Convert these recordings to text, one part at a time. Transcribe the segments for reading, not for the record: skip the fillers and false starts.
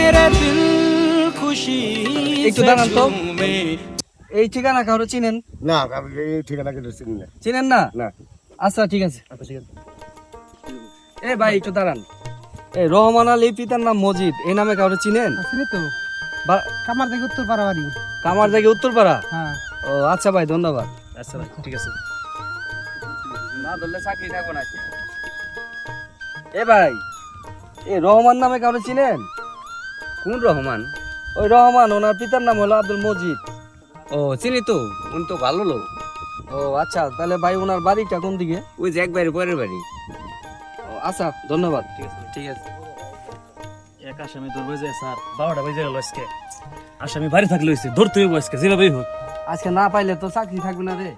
मेरे दिल खुशी একটু দাঁড়ান তো। এই ঠিকানা কারো চিনেন? না আমি এই ঠিকানা কিন্তু চিনি না। চিনেন না? না। আচ্ছা ঠিক আছে। এ ভাই একটু দাঁড়ান। এই রহমান আলী পিতার নাম মজিদ, এই নামে কারো চিনেন? চিনি তো, বা- কামার থেকে উত্তর পাড়াবাড়ি। কামার জায়গায় উত্তরপাড়া? হ্যাঁ, ও আচ্ছা ভাই, ধন্যবাদ। আচ্ছা ভাই ঠিক আছে। না ধরলে চাকরি থাকবো না। এ ভাই, এই রহমান নামে কারো চিনেন? কোন রহমান? ওই রহমান, ওনার পিতার নাম হলো আব্দুল মজিদ। ও চিনি তো, উনি তো ভালো লোক। ও আচ্ছা, তাহলে ভাই ওনার বাড়িটা কোন দিকে? ওই যে একবারে পরের বাড়ি। ও, আচ্ছা ধন্যবাদ। ঠিক আছে। এক আসামি ধরবে যে স্যার 12টা বেজে গেল আজকে। আসামি বাড়ি থাকলে হয়েছে, ধরতে হইব আজকে যেভাবেই হোক। আজকে না পাইলে তো চাকরি থাকবে না রে।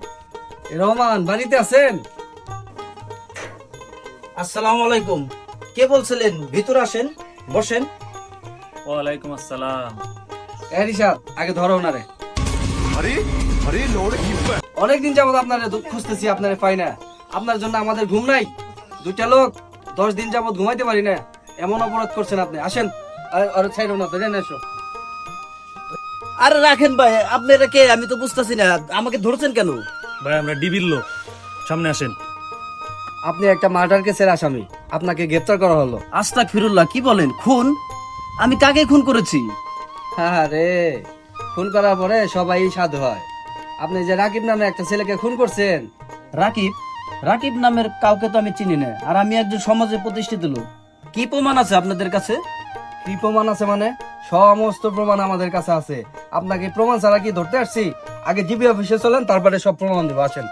এ রহমান, বাড়িতে আছেন? আসসালামু আলাইকুম। কে বলছিলেন? ভিতরে আসেন, বসেন। ওয়ালাইকুম আসসালাম। এ রিশাদ, আগে ধরো ওনারে। অনেকদিন যাবত আপনারে খুঁজতেছি, আপনারে পাই না। আপনার জন্য আমাদের ঘুম নাই। দুইটা লোক 10 দিন যাবত ঘুমাইতে পারি না, এমন অপরাধ করছেন আপনি। আসেন, আর ছাইড়ো না, ধরে এসো। আরে রাখেন ভাই, আপনারা কে আমি তো বুঝতেছি না, আমাকে ধরছেন কেন? ভাই আমরা ডিবির লোক, সামনে আসেন। আপনি একটা মার্ডার কেসের আসামি, আপনাকে গ্রেফতার করা হলো। আস্তাগফিরুল্লাহ, কি বলেন? খুন? আমি কাকে খুন করেছি? হ্যাঁ রে, খুন করার পরে সবাই সাধু হয়। আপনি যে রাকিব নামে একটা ছেলেকে খুন করছেন। রাকিব? রাকিব নামের কাউকে তো আমি চিনি না, আর আমি একজন সমাজে প্রতিষ্ঠিত লোক। কি প্রমাণ আছে আপনাদের কাছে? কি প্রমাণ আছে মানে? সমস্ত প্রমাণ আমাদের কাছে আছে। আপনাকে প্রমাণ ছাড়া কি ধরতে আসছি? আগে জিবি অফিসে চলেন, তারপরে সব প্রমাণ দেবো। আসেন।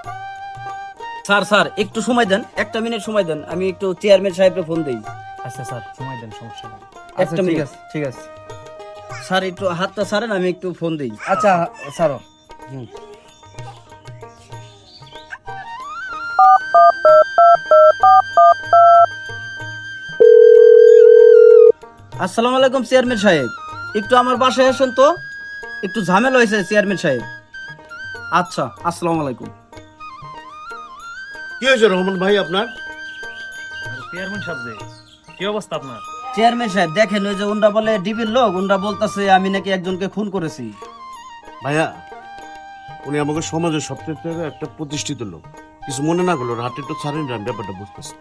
স্যার স্যার একটু সময় দেন, 1 মিনিট সময় দেন, আমি একটু চেয়ারম্যান সাহেবকে ফোন দিই। আচ্ছা স্যার সময় দেন, সমস্যা নেই। আচ্ছা, একটা ঠিক মিনিট। আছে, ঠিক আছে। স্যার একটু হাতটা ছাড়েন, আমি একটু ফোন দিই। আচ্ছা ছাড়ো। আসসালামু আলাইকুম চেয়ারম্যান সাহেব, একটু আমার বাসায় আসেন তো, একটু ঝামেলা হয়েছে চেয়ারম্যান সাহেব। আচ্ছা, আসসালামু আলাইকুম। কি হয়েছে রহমান ভাই আপনার? চেয়ারম্যান সাহেব যে, কি অবস্থা আপনার? চেয়ারম্যান সাহেব দেখেন, ওই যে উনরা বলে ডিবির লোক, উনরা বলতাছে আমি নাকি একজনকে খুন করেছি। ভাইয়া, উনি আমাকে সমাজের সবচেয়ে একটা প্রতিষ্ঠিত লোক। কিছু মনে না করলো, হাতে একটু ছাড়েন, ব্যাপারটা বুঝতেছি।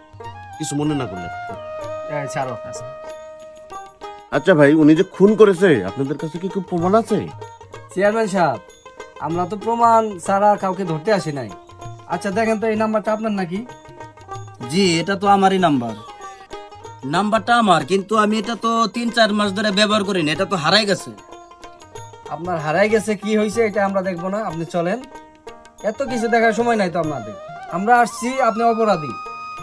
কিছু মনে না করলে। ছাড়ো। আচ্ছা ভাই, উনি যে খুন করেছে, আপনাদের কাছে কি খুব প্রমাণ আছে? চেয়ারম্যান সাহেব, আমরা তো প্রমাণ ছাড়া কাউকে ধরতে আসি নাই। আচ্ছা দেখেন তো, এই নাম্বারটা আপনার নাকি? জি, এটা তো আমারই নাম্বার। নাম্বারটা আমার, কিন্তু আমি এটা তো 3-4 মাস ধরে ব্যবহার করিনি, এটা তো হারাই গেছে। আপনার হারাই গেছে, কি হয়েছে এটা আমরা দেখবো না? আপনি চলেন, এত কিছু দেখার সময় নাই তো আপনাদের। আমরা আসছি, আপনি অপরাধী।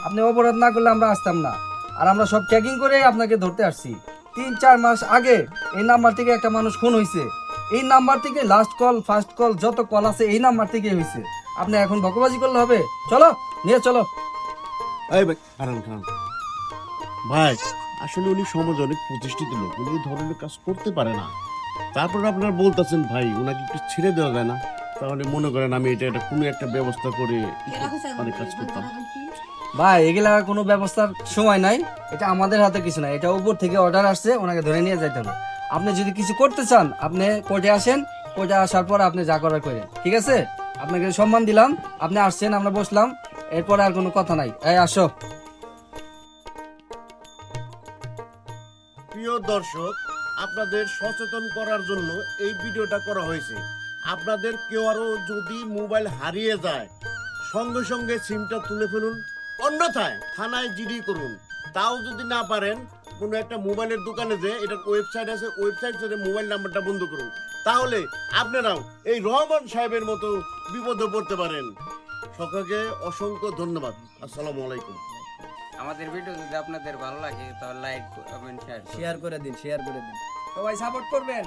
আপনি অপরাধ না করলে আমরা আসতাম না। আর আমরা সব চেকিং করে আপনাকে ধরতে আসছি। 3-4 মাস আগে এই নাম্বার থেকে একটা মানুষ খুন হয়েছে। এই নাম্বার থেকে লাস্ট কল, ফার্স্ট কল, যত কল আছে এই নাম্বার থেকে হয়েছে। আপনি এখন বকবাজি করলে হবে? চলো, নিয়ে চলো। এই ভাই খারান খারান ভাই, আসলে উনি সমাজে অনেক প্রতিষ্ঠিত লোক, উনি এই ধরনের কাজ করতে পারে না। তারপর আপনারা বলতেছেন ভাই ওনাকে একটু ছেড়ে দেওয়া যায় না? তাহলে মনে করেন আমি এটা কোনো একটা ব্যবস্থা করে অনেক কাজ করতাম। ভাই, এগুলা কোনো ব্যবস্থার সময় নাই। এটা আমাদের হাতে কিছু নাই, এটা উপর থেকে অর্ডার আসছে, ওনাকে ধরে নিয়ে যাইতে হবে। আপনি যদি কিছু করতে চান, আপনি কোর্টে আসেন, কোর্টে আসার পর আপনি যা করার করেন, ঠিক আছে? আপনাকে সম্মান দিলাম, আপনি আসছেন, আমরা বসলাম, এরপরে আর কোনো কথা নাই। এই আসো। প্রিয় দর্শক, আপনাদের সচেতন করার জন্য এই ভিডিওটা করা হয়েছে। আপনাদের কেউ আরো যদি মোবাইল হারিয়ে যায়, সঙ্গে সঙ্গে সিমটা তুলে ফেলুন, অন্যথায় থানায় জিডি করুন। তাও যদি না পারেন, কোনো একটা মোবাইলের দোকানে যে এটার ওয়েবসাইট আছে, ওয়েবসাইট থেকে মোবাইল নাম্বারটা বন্ধ করুন। তাহলে আপনারাও এই রহমান সাহেবের মতো বিপদে পড়তে পারেন। সকলকে অসংখ্য ধন্যবাদ। আসসালামু আলাইকুম। আমাদের ভিডিও যদি আপনাদের ভালো লাগে তাহলে লাইক, কমেন্ট, শেয়ার শেয়ার করে দিন, শেয়ার করে দিন। সবাই সাপোর্ট করবেন।